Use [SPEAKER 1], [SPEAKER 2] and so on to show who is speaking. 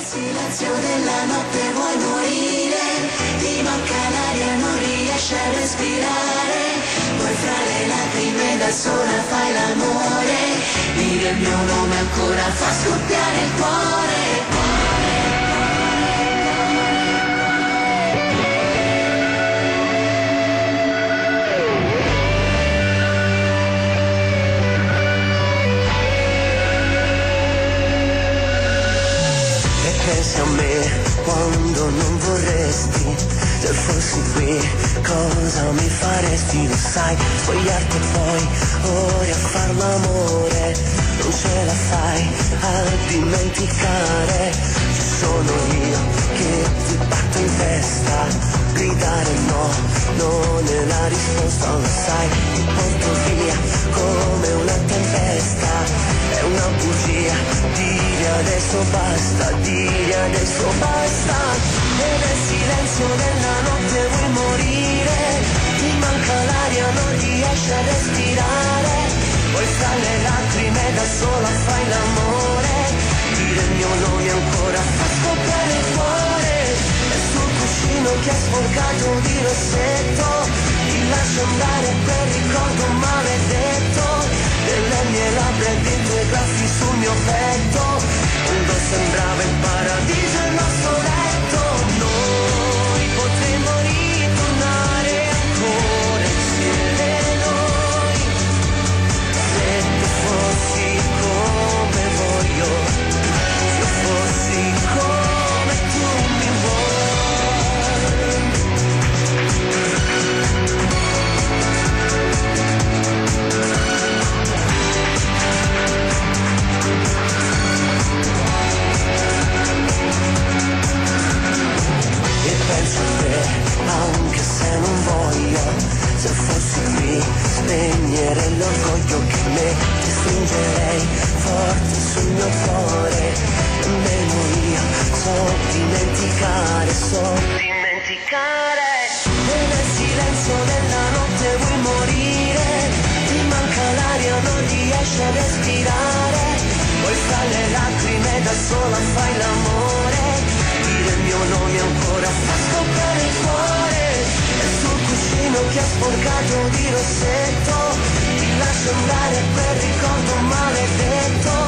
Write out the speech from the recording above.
[SPEAKER 1] silenzio della notte vuoi morire, ti manca l'aria, non riesci a respirare, poi fra le lacrime da sola fai l'amore, dire il mio nome ancora fa scoppiare il cuore.
[SPEAKER 2] Pensi a me quando non vorresti, se fossi qui cosa mi faresti, lo sai, spogliarti e poi ora a far l'amore, non ce la fai a dimenticare, ci sono io che ti batto in testa, gridare no, non è la risposta, lo sai, ti porto via come una tempesta, è una bugia, dire adesso basta, dire adesso basta, e nel silenzio della notte vuoi morire, ti manca l'aria, non riesci a respirare, poi fra le lacrime da sola fai l'amore, dire il mio nome ancora fa scoppiare il cuore, e sul cuscino che è sporcato di rossetto, ti lascio andare per ricordo maledetto, delle mie labbra e dei tuoi graffi sul mio petto, quando sembrava il paradiso il nostro letto, noi potremmo ritornare ancora insieme noi, se tu fossi come voglio, se io fossi come tu mi vuoi. E penso a te, anche se non voglio, se fossi qui, spegnere l'orgoglio che me ti stringerei forte sul mio cuore, nemmeno io so dimenticare, e nel silenzio della notte vuoi morire, ti manca l'aria, non riesci a respirare, poi fra le lacrime da sola fai l'amore, dire il mio nome ancora fa scoppiare il cuore, e sul cuscino che è sporcato di rossetto, ti lascio andare per ricordo maledetto,